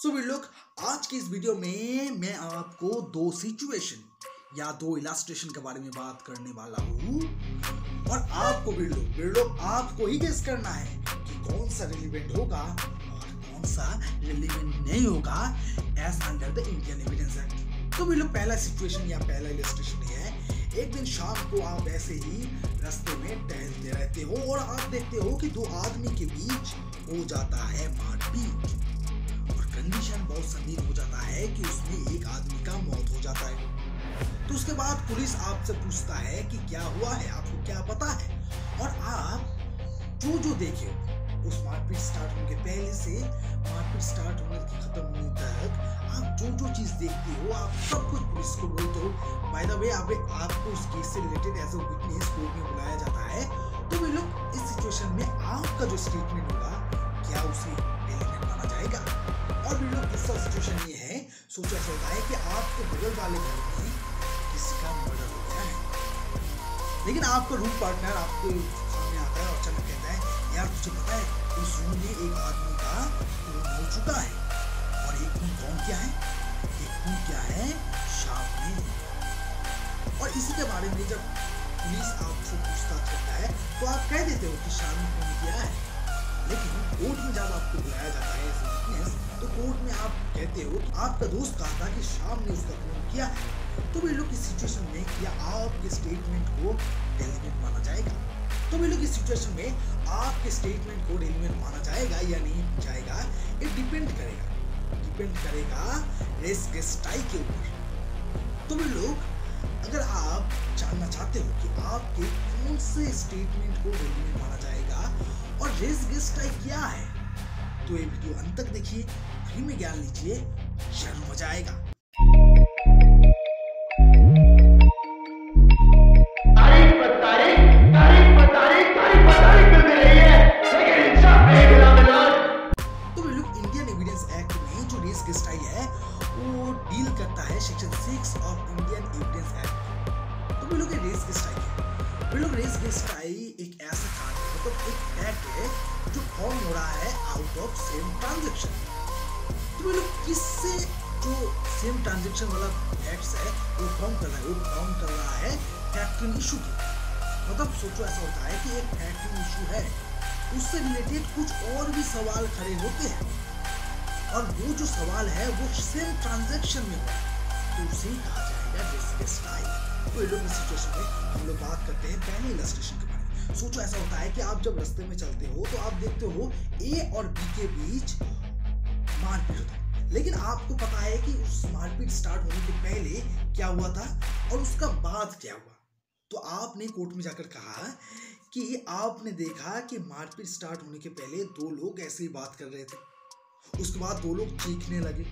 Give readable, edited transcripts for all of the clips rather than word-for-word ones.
सो वीर लोग, आज की इस वीडियो में मैं आपको दो सिचुएशन या दो इलास्ट्रेशन के बारे में बात करने वाला हूँ और आपको वीर लोग आपको ही गेस करना है कि कौन सा रिलेवेंट होगा और कौन सा रिलेवेंट नहीं होगा as under the Indian evidence act. तो वीर लोग, पहला सिचुएशन या पहला इलास्ट्रेशन ये है, एक दिन शाम को आप ऐसे ही रास्ते में टहलते रहते हो और आप देखते हो कि दो आदमी के बीच हो जाता है मारपीट और कंडीशन बहुत संगीन हो जाता है कि उसमें एक आदमी का मौत हो जाता है। तो उसके बाद पुलिस आपसे पूछता है कि क्या हुआ है, आपको क्या पता है, और आप जो देखे उस मारपीट स्टार्ट होने के पहले से मारपीट स्टार्ट होने की खत्म होने तक आप जो चीज देखते हो आप सब कुछ पुलिस को बोलते हो। बाय द वे आपको उस केस से related as a witness court में बुलाया जाता है। तो वे लोग इस सिचुएशन में आपका जो स्टेटमेंट होगा क्या उसे रिलेवेंट माना जाएगा। और वे लोग दूसरा सिचुएशन ये है, सोचा ऐसा होता है कि आपके बगल वाले घर में किसी का मर्डर हो गया है, लेकिन आपका रूम पार्टनर आपके सामने आता है और अचानक कहता है, यार तुझे पता है उस रूम में एक आदमी का खून हो चुका है। और एक खून कौन क्या है, एक खून क्या है शाम में। और इसी के बारे में जब पुलिस आपसे पूछताछ करता है तो आप कह देते हो कि शाम में खून क्या है, लेकिन कोर्ट में जब आपको बुलाया जाता है एज ए विटनेस तो कोर्ट में आप कहते हो कि आपका दोस्त कहा था कि शाम ने उसका खून किया है। तो वे लोग इस सिचुएशन में क्या आपके स्टेटमेंट को रिलेवेंट माना जाएगा। तो वे लोग इस सिचुएशन में आपके स्टेटमेंट को रिलेवेंट माना जाएगा या नहीं जाएगा, ये डिपेंड करेगा रेस गेस्टाई के ऊपर। तो वे लोग, अगर आप जानना चाहते हो कि आपके कौन से स्टेटमेंट को रिलेवेंट माना जाएगा और रेस गेस्टाई क्या है, तो ये वीडियो अंत तक देखिए, फ्री में ज्ञान लीजिए, जरूर मजा आएगा। गेस्टाई है वो डील करता है section 6 of Indian evidence act. तो वे लोग रेस गेस्टाई है, वे लोग रेस गेस्टाई एक ऐसा कांड है, मतलब एक एक्ट है जो फॉर्म हो रहा है आउट ऑफ सेम ट्रांजैक्शन। तो वे लोग किससे जो सेम ट्रांजैक्शन वाला एक्ट्स है वो फॉर्म कर रहा है फैक्टरिंग इशू की। मतलब सोचो ऐसा होता है कि एक फैक्टरिंग इशू है, उससे रिलेटेड कुछ और भी सवाल खड़े होते हैं और वो जो सवाल है वो सेम ट्रांजैक्शन में हुआ तो उसे कहा जाएगा रेस गेस्टाई। तो ये लोग इस सिचुएशन में हम लोग बात करते हैं पहले इलस्ट्रेशन के बारे में। सोचो ऐसा होता है कि आप जब रास्ते में चलते हो तो आप देखते हो ए और बी के बीच मारपीट होता है, लेकिन आपको पता है कि उस मारपीट स्टार्ट होने के पहले क्या हुआ था और उसका बाद क्या हुआ। तो आपने कोर्ट में जाकर कहा कि आपने देखा कि मारपीट स्टार्ट होने के पहले दो लोग ऐसे ही बात कर रहे थे, उसके बाद दो लोग चीखने लगे,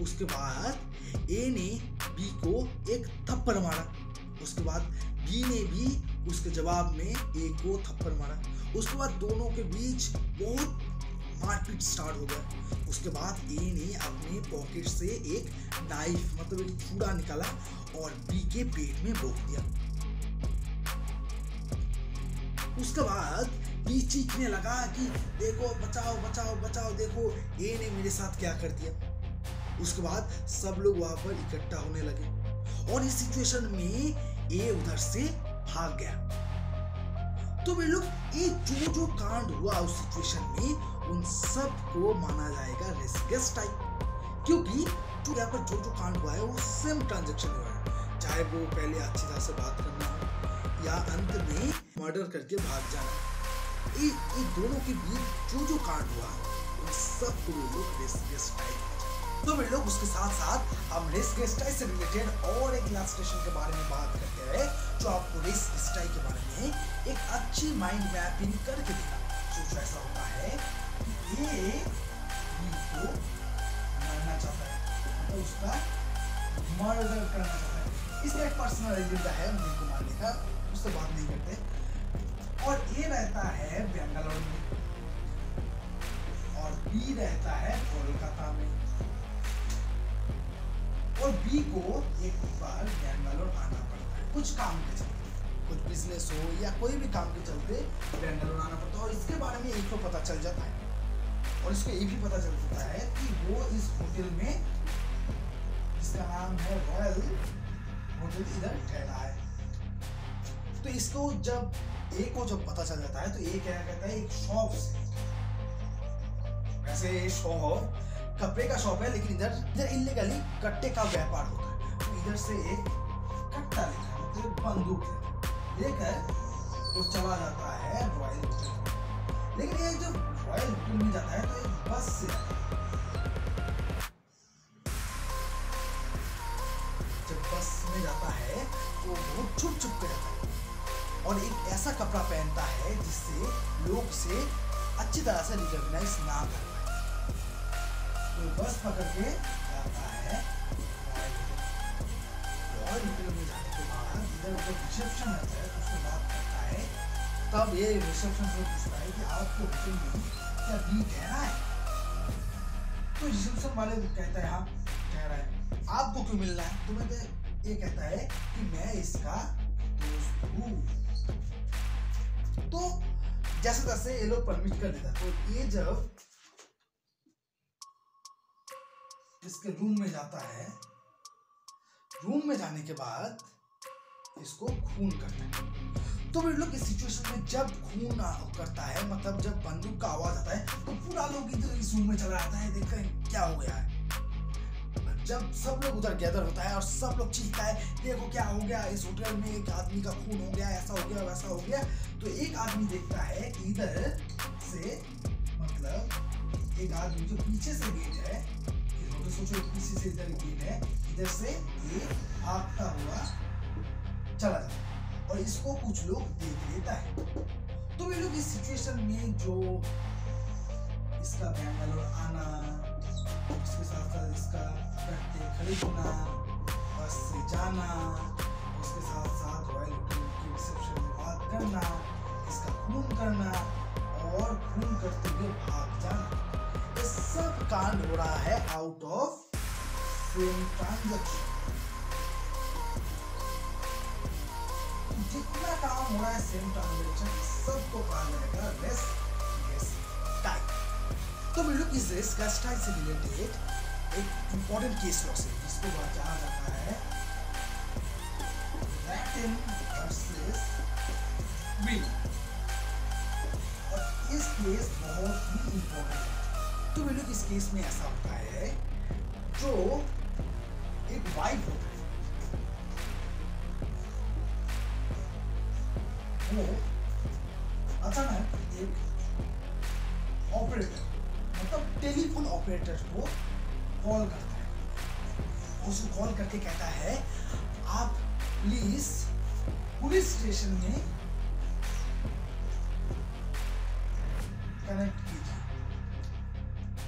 उसके बाद ए ने बी को एक थप्पड़ मारा, उसके बाद बी ने भी उसके जवाब में ए को थप्पड़ मारा, उसके बाद दोनों के बीच बहुत मारपीट स्टार्ट हो गया। उसके बाद ए ने अपने पॉकेट से एक नाइफ मतलब एक छुरा निकाला और बी के पेट में भोंक दिया। उसके बाद बी चीखने लगा कि देखो बचाओ बचाओ बचाओ, देखो ए ने मेरे साथ क्या कर दिया। उसके बाद सब लोग वहां पर इकट्ठा होने लगे और इस सिचुएशन में ए उधर से भाग गया। तो वे लोग ये जो कांड हुआ उस सिचुएशन में उन सब को माना जाएगा रेस गेस्टाई, क्योंकि जो यहाँ पर जो कांड हुआ है वो सेम ट्रांजैक्शन हुआ है, चाहे वो पहले अच्छी तरह से बात करना हो या अंत में मर्डर करके भाग जाना। ये दोनों के बीच जो कांड हुआ उन सब को वे लोग रेस गेस्टाई। तो वे लोग उसके साथ साथ हम रेस गेस्टाई से रिलेटेड और एक इलस्ट्रेशन के बारे में बात करते हैं जो आपको रेस गेस्टाई के बारे में एक अच्छी माइंड मैपिंग करके देगा। सोचो ऐसा होता है कि ये बी को मारना चाहता है, मतलब उसका मर्डर करना चाहता है, इसका एक पर्सनल एजेंडा है बी को मारने का, उससे बात नहीं करते। और ए रहता है बेंगलोर में और बी रहता है कोलकाता में, और बी को एक बार बेंगलोर आना पड़ता है कुछ काम के चलते, कुछ बिजनेस हो या कोई भी काम के चलते बेंगलोर आना पड़ता है और इसके बारे में एक को पता चल जाता है। और इसको ये भी पता चलता है कि वो इस होटल में, जिसका नाम है रॉयल होटल, इधर ठहरा है। तो इसको जब ए को जब पता चल जाता है तो ए क्या कहता है, एक शॉप से, वैसे ये शॉप कपड़े का शॉप है लेकिन इधर इल्लीगली कट्टे का व्यापार होता है। तो इधर से एक कट्टा लेकर, मतलब बंदूक लेकर वो चला जाता है रॉयल होटल। लेकिन ये जब रॉयल होटल में जाता है तो एक बस से जब बस में जाता है तो वो छुप छुप के जाता है और एक ऐसा कपड़ा पहनता है जिससे लोग से अच्छी तरह से रिकॉग्नाइज ना कर पाए। तो बस पकड़ के जाता है रॉयल होटल में। जाने के बाद इधर जो रिसेप्शन रहता है उससे बात करता है, तब ये रिसेप्शन से पूछता है कि आपको होटल में क्या बी ठहरा है? तो रिसेप्शन वाले कहता है हाँ ठहरा है। आपको क्यों मिलना है? तो मैं ये कहता है कि मैं इसका दोस्त हूँ। तो जैसे तैसे ये लोग परमिट कर देता। तो ये जब इसके रूम में जाता है, रूम में जाने के बाद इसको खून करता है। तो वे लोग इस सिचुएशन में जब खून करता है, मतलब जब बंदूक का आवाज आता है तो पूरा लोग इधर इस रूम में चला जाता है, देखते हैं क्या हो गया है। जब सब लोग उधर गैदर होता है और सब लोग चीखता है देखो क्या हो गया, इस होटल में एक आदमी का खून हो गया, ऐसा हो गया वैसा हो गया। तो एक आदमी देखता है कि इधर से, मतलब एक आदमी जो पीछे से गेट है, सोचो पीछे से इधर गेट है, इधर से ये भागता हुआ चला जाता है और इसको कुछ लोग देख लेता है। तो वे लोग इस सिचुएशन में जो इसका बैंगलोर आना, उसके साथ साथ इसका कट्टे खरीदना, बस से जाना, उसके साथ साथ रॉयल होटल के रिसेप्शन में बात करना, इसका खून करना और खून करते हुए भाग जाना, ये सब कांड हो रहा है आउट ऑफ सेम ट्रांजैक्शन। जितना काम हो रहा है सेम ट्रांजैक्शन, सबको कहा जाएगा रेस्ट केस टाइप। तो हम लोग इस रेस्ट केस टाइप से रिलेटेड एक इंपॉर्टेंट केस लॉ से, जिसको जाना जाता है लैटिन वर्सेस विल, और इस केस बहुत ही इंपॉर्टेंट है। तो लोग इस केस में ऐसा होता है, जो एक वाइफ होता है, वो अचानक एक ऑपरेटर, मतलब टेलीफोन ऑपरेटर को कॉल करता है। उसको कॉल करके कहता है आप प्लीज पुलिस स्टेशन में कनेक्ट कीजिए,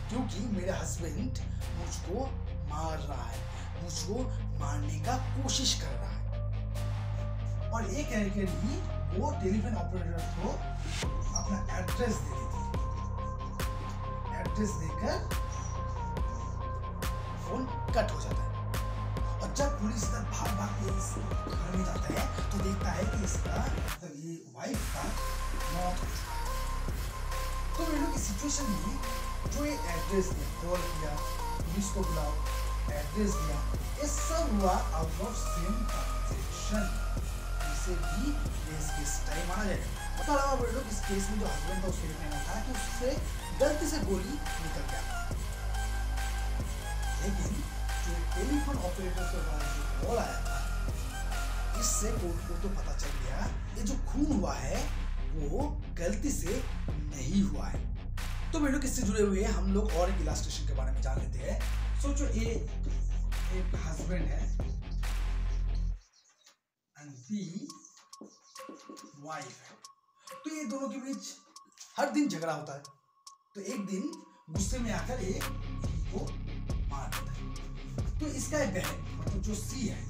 क्योंकि मेरे हस्बैंड मुझको मार रहा है, मुझको मारने का कोशिश कर रहा है। और ये कह के भी वो टेलीफोन ऑपरेटर को अपना एड्रेस दे देती है। एड्रेस देकर फोन कट हो जाता है। और जब पुलिस इधर भाग भाग के इस घर में जाता है तो देखता है कि इसका, मतलब ये वाइफ का मौत हो चुका है। तो वे लोग इस सिचुएशन में जो ये एड्रेस दिया, कॉल किया, पुलिस को बुलाओ, एड्रेस दिया, ये सब हुआ आउट ऑफ सेम ट्रांजैक्शन। इसे भी रेस केस टाइप माना जाएगा। उसके अलावा वे लोग इस केस में जो हस्बैंड था उसके कहना था कि उससे गलती से गोली निकल गया, लेकिन जो टेलीफोन ऑपरेटर के बाद जो कॉल आया था, इससे कोर्ट को तो पता चल गया ये जो खून हुआ है वो गलती से नहीं हुआ है। तो वे लोग इससे जुड़े हुए हैं, हम लोग और एक इलास्ट्रेशन के बारे में जान लेते हैं। सोचो ये एक हस्बैंड है एंड दी वाइफ है, तो ये दोनों के बीच हर दिन झगड़ा होता है। तो एक दिन गुस्से में आकर ये को मार देता है। तो इसका एक बहन, मतलब जो सी है,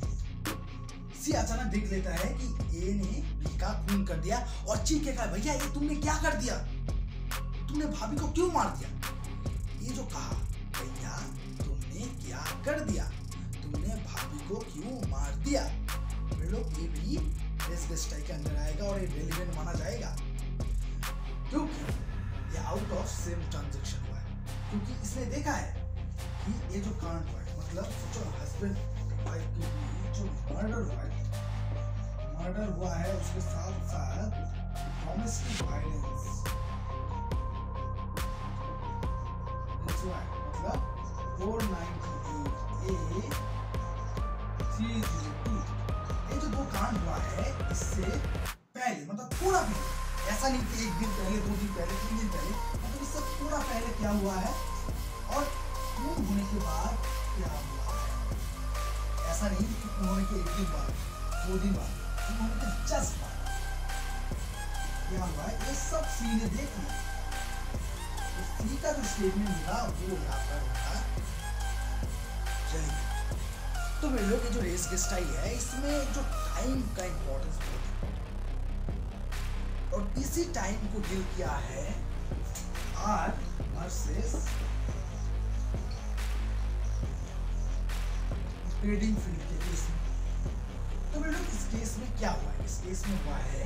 सी अचानक देख लेता है कि ए ने बी का खून कर दिया और चीख के कहा भैया ये तुमने क्या कर दिया, तुमने भाभी को क्यों मार दिया। ये जो कहा भैया तुमने क्या कर दिया, तुमने भाभी को क्यों मार दिया, वे लोग ये भी रेस केस टाइप के अंदर आएगा और ये रेलिवेंट माना जाएगा, क्योंकि ये आउट ऑफ सेम ट्रांजैक्शन हुआ है। क्योंकि इसने देखा है कि ये जो कांड हुआ है, मतलब सोचो हस्बैंड वाइफ के बीच जो मर्डर हुआ है, उसके साथ साथ डोमेस्टिक वायलेंस हुआ है, मतलब 498A 302, ये जो 2 कांड हुआ है इससे पहले, मतलब थोड़ा भी, ऐसा नहीं कि 1 दिन पहले, 2 दिन पहले, 3 दिन पहले, मतलब इससे थोड़ा पहले क्या हुआ है और खून होने के बाद क्या हुआ है। ऐसा नहीं कि खून होने के 1 दिन बाद, 2 दिन बाद, खून होने के जस्ट बाद क्या हुआ है, ये सब सी ने देख लिया। सी का जो स्टेटमेंट मिला वो यहाँ पर होगा। चलिए, तो वे लोग जो रेस गेस्टाई है इसमें जो टाइम का इंपॉर्टेंस बहुत है, और इसी टाइम को डील किया है आर वर्सेस बेडिंगफील्ड के केस में। तो वे लोग इस केस में क्या हुआ है, इस केस में हुआ है,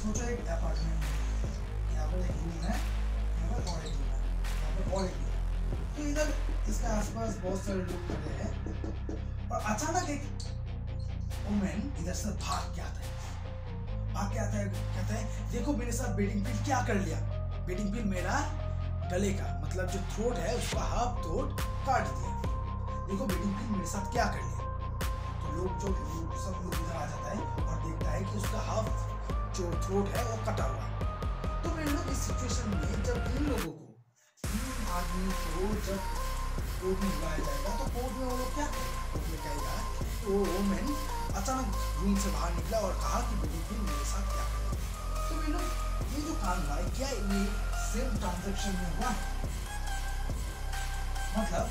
सोचो एक अपार्टमेंट है, यहाँ पर एक रूम है, यहाँ पर और एक रूम है, यहाँ पर और एक रूम है, तो इधर इसके आसपास बहुत सारे लोग खड़े हैं और अचानक एक वुमेन इधर से भाग के आता है, कहता है देखो मेरे साथ बेडिंगफील्ड क्या कर लिया, बेडिंगफील्ड मेरा गले का, मतलब जो थ्रोट है उसका हाफ थ्रोट काट दिया, देखो बेडिंगफील्ड मेरे साथ क्या कर लिया। तो सब लोग इधर आ जाता है और देखता है कि उसका हाफ जो थ्रोट है वो कटा हुआ है। तो वे लोग इस सिचुएशन में जब इन लोगों को, इन आदमी को जब कोर्ट में बुलाया जाएगा तो कोर्ट में वो लोग क्या करेंगे, कोर्ट में कहेगा कि वो वुमेन अचानक रूम से बाहर निकला और कहा कि बेडिंगफील्ड मेरे साथ क्या करेगा। तो वे लोग ये जो काम हुआ है क्या ये सेम ट्रांजैक्शन में हुआ, मतलब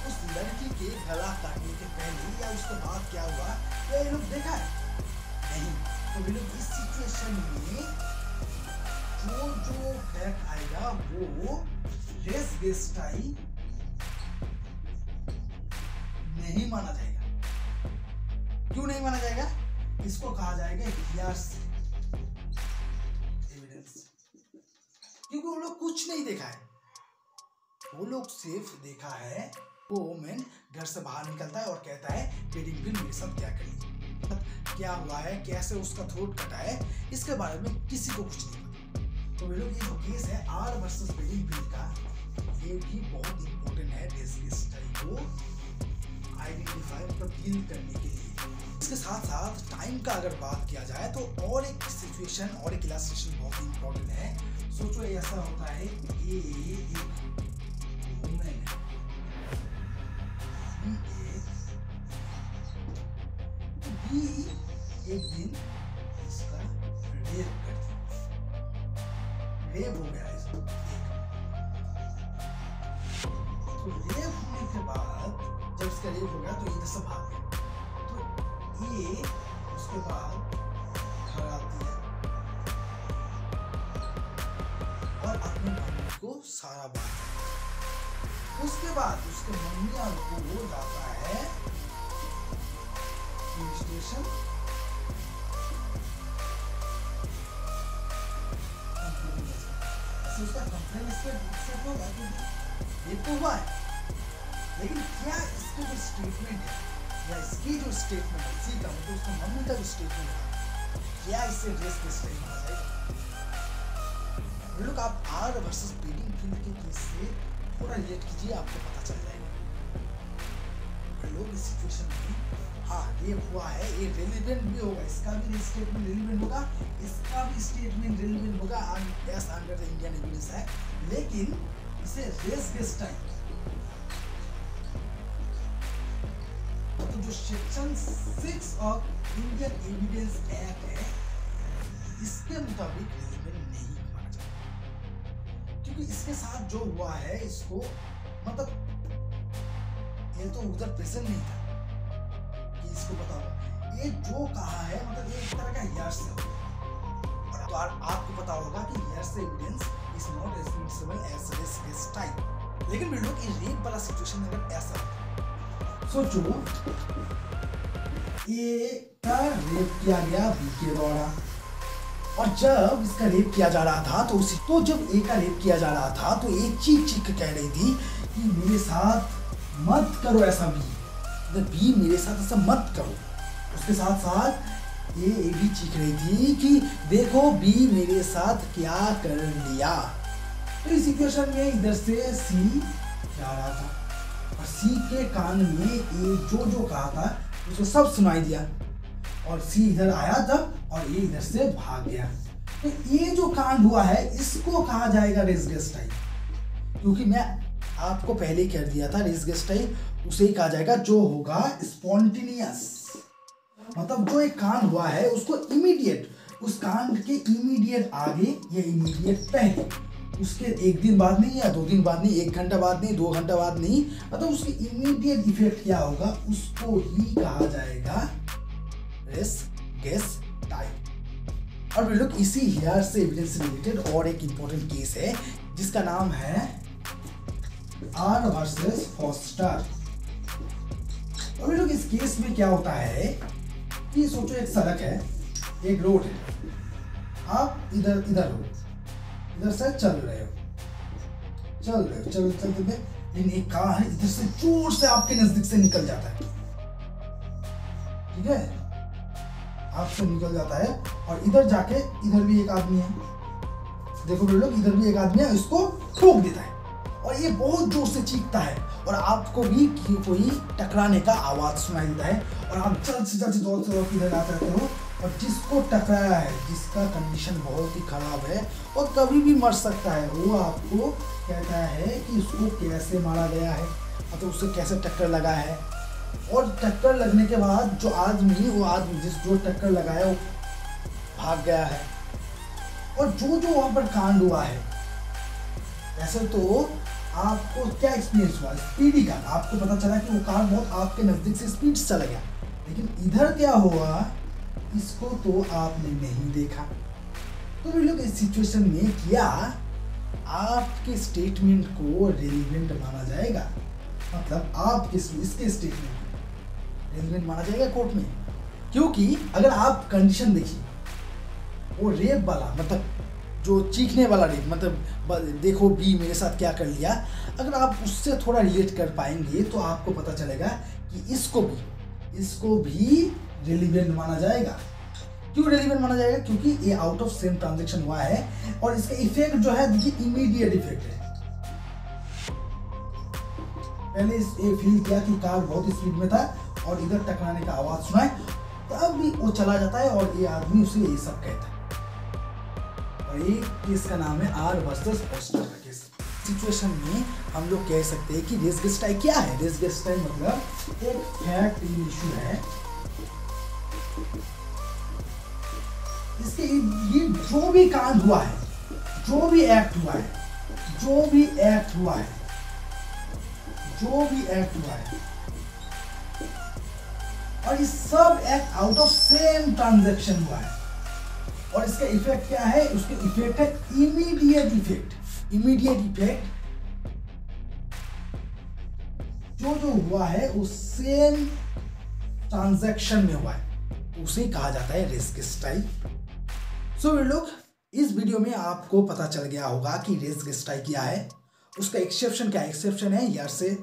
उस लड़की के गला काटने के पहले या उसके बाद क्या हुआ क्या ये लोग देखा है, नहीं। तो वे लोग इस सिचुएशन में जो फैक्ट आएगा वो रेस गेस्टाई नहीं माना जाएगा। क्यों नहीं माना जाएगा, इसको कहा जाएगा इतिहास एविडेंस, क्योंकि वो लोग कुछ नहीं देखा है, वो लोग सिर्फ देखा है वो वुमेन घर से बाहर निकलता है और कहता है बेडिंगफील्ड मेरे साथ क्या करी, क्या हुआ है, कैसे उसका थ्रोट कटा है, इसके बारे में किसी को कुछ नहीं पता। तो वे लोग ये जो केस है आर वर्सेस बेडिंगफील्ड का, ये भी बहुत इंपॉर्टेंट है रेस गेस्टाई को आइडेंटिफाई, मतलब डील करने के लिए। इसके साथ साथ टाइम का अगर बात किया जाए तो और एक सिचुएशन और एक इलस्ट्रेशन बहुत इंपॉर्टेंट है। सोचो ऐसा होता है ये एक वुमेन है, एक दिन इसका रेप कर दिया, रेप हो गया इसको। तो रेप होने के बाद जब इसका रेप हो गया तो इधर से भाग गया, तो ये उसके बाद घर आती है और अपने मम्मी को सारा बात, उसके बाद उसके मम्मी और वो जाता है पुलिस स्टेशन, उसका कंप्लेन इससे होगा कि ये तो हुआ है, लेकिन क्या इसके जो स्टेटमेंट है या इसकी जो स्टेटमेंट है, इसी का मतलब उसका मम्मी का जो स्टेटमेंट है, क्या इससे रेस गेस्टाई माना जाएगा। लोग आप आर वर्सेस बेडिंगफील्ड के केस से थोड़ा रिलेट कीजिए, आपको पता चल जाएगा। लोग इस सिचुएशन में हाँ रेप हुआ है, ये रेलिवेंट भी होगा, इसका भी स्टेटमेंट रेलिवेंट होगा, इसका भी स्टेटमेंट रेलिवेंट होगा as under the Indian evidence है, लेकिन इसे रेस गेस्टाई तो जो section 6 of Indian evidence act है इसके मुताबिक रेलिवेंट नहीं माना जाता, क्योंकि इसके साथ जो हुआ है इसको मतलब ये तो उधर प्रेजेंट नहीं था कि इसको पता होगा, ये जो कहा है मतलब ये एक तरह का यर्स है, तो आपको पता होगा कि years evidence is not admissible as res gestae. लेकिन भी लोग ये रेप वाला सिचुएशन में अगर ऐसा सोचो, ये का रेप किया गया बी के द्वारा, और जब इसका रेप किया जा रहा था तो जब ए का रेप किया जा रहा था तो ए चीख चीख के कह रही थी कि मेरे साथ मत करो ऐसा बी मेरे साथ ऐसा मत करो। उसके साथ साथ ये भी चीख रही थी कि देखो बी मेरे साथ क्या कर लिया। तो इस सिचुएशन में इधर से सी जा रहा था और सी के कान में ये जो कहा था उसको सब सुनाई दिया और सी इधर आया तब और ये इधर से भाग गया। तो ये जो कांड हुआ है इसको कहा जाएगा रेस गेस्टाई, क्योंकि मैं आपको पहले ही कह दिया था रेस गेस्टाई उसे ही कहा जाएगा जो होगा स्पॉन्टेनियस, मतलब जो एक कांड हुआ है उसको इमीडिएट, उस कांड के इमीडिएट आगे या इमीडिएट पहले, उसके एक दिन बाद नहीं या 2 दिन बाद नहीं, 1 घंटा बाद नहीं, 2 घंटा बाद नहीं, मतलब उसके इमीडिएट इफेक्ट क्या होगा उसको ही कहा जाएगा रेस गेस्टाई। और भी लोग इसी हेयर से एविडेंस से रिलेटेड और एक इंपॉर्टेंट केस है जिसका नाम है आर वर्सेस फॉस्टर। और भी लोग इस केस में क्या होता है कि सोचो एक सड़क है, एक रोड है, आप इधर हो, इधर से चल रहे हो, चलते लेकिन एक कार है इधर से जोर से आपके नजदीक से निकल जाता है, ठीक है, आपसे निकल जाता है और इधर जाके इधर भी एक आदमी है, देखो लोग इधर भी एक आदमी है, इसको ठोक देता है और ये बहुत जोर से चीखता है और आपको भी कोई टकराने का आवाज सुनाई देता है और आप जल्द से जल्द दौड़ इधर आते रहते हो और जिसको टकराया है, जिसका कंडीशन बहुत ही खराब है और कभी भी मर सकता है, वो आपको कहता है कि उसको कैसे मारा गया है, मतलब उससे कैसे टक्कर लगा है। और टक्कर लगने के बाद जो आदमी जो टक्कर लगाया वो भाग गया है। और जो वहां पर कांड हुआ है, वैसे तो आपको क्या एक्सपीरियंस हुआ, स्पीडी का आपको पता चला कि वो कार बहुत आपके नजदीक से स्पीड से चला गया, लेकिन इधर क्या हुआ इसको तो आपने नहीं देखा। तो भी लोग इस सिचुएशन में क्या आपके स्टेटमेंट को रेलिवेंट माना जाएगा, मतलब आपके इसके स्टेटमेंट रेलिवेंट माना जाएगा कोर्ट में, क्योंकि अगर आप कंडीशन देखिए वो रेप वाला, मतलब जो चीखने वाला रेप, मतलब देखो बी मेरे साथ क्या कर लिया, अगर आप उससे थोड़ा रिलेट कर पाएंगे तो आपको पता चलेगा कि इसको भी रेलिवेंट माना जाएगा। क्यों रेलिवेंट माना जाएगा, क्योंकि ये आउट ऑफ सेम ट्रांजैक्शन हुआ है और इसका इफेक्ट जो है देखिए इमीडिएट इफेक्ट है। पहले ये फील किया कि कार बहुत स्पीड में था और इधर टकराने का आवाज सुना है, तब भी वो चला जाता है और ये आदमी उसे ये सब कहता है। और ये केस का नाम है आर वर्सेस फॉस्टर का केस। सिचुएशन में हम लोग कह सकते हैं कि रेस गेस्टाई क्या है। रेस गेस्टाई मतलब एक फैक्ट इशू है, इसके ये जो भी कांड हुआ है, जो भी एक्ट हुआ है और ये सब act out of same transaction हुआ है और इसका इफेक्ट क्या है, उसके इफेक्ट है इमीडिएट इफेक्ट। जो हुआ है उस सेम ट्रांजैक्शन में हुआ है, उसे कहा जाता है रेस गेस्टाई। सो लोग इस वीडियो में आपको पता चल गया होगा कि रेस गेस्टाई क्या है, उसका एक्सेप्शन क्या है। एक्सेप्शन है हेयरसे,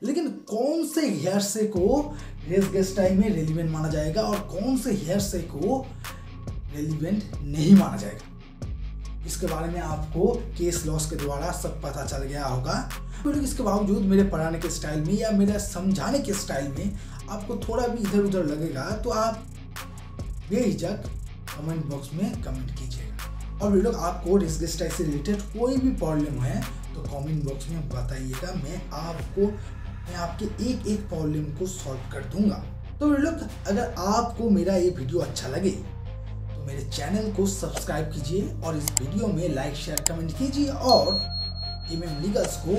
लेकिन कौन से हेयरसे को रेस गेस्टाई में रेलिवेंट माना जाएगा और कौन से हेयरसे को रेलिवेंट नहीं माना जाएगा, इसके बारे में आपको केस लॉस के द्वारा सब पता चल गया होगा। लेकिन इसके बावजूद मेरे पढ़ाने के स्टाइल में या मेरे समझाने के स्टाइल में आपको थोड़ा भी इधर उधर लगेगा तो आप बेहिचक कमेंट बॉक्स में कमेंट कीजिएगा। और लोग आपको रेस गेस्टाई से रिलेटेड कोई भी प्रॉब्लम है तो कमेंट बॉक्स में बताइएगा, मैं आपके एक प्रॉब्लम को सॉल्व कर दूंगा। तो लोग अगर आपको मेरा ये वीडियो अच्छा लगे तो मेरे चैनल को सब्सक्राइब कीजिए और इस वीडियो में लाइक शेयर कमेंट कीजिए और MM लीगल्स को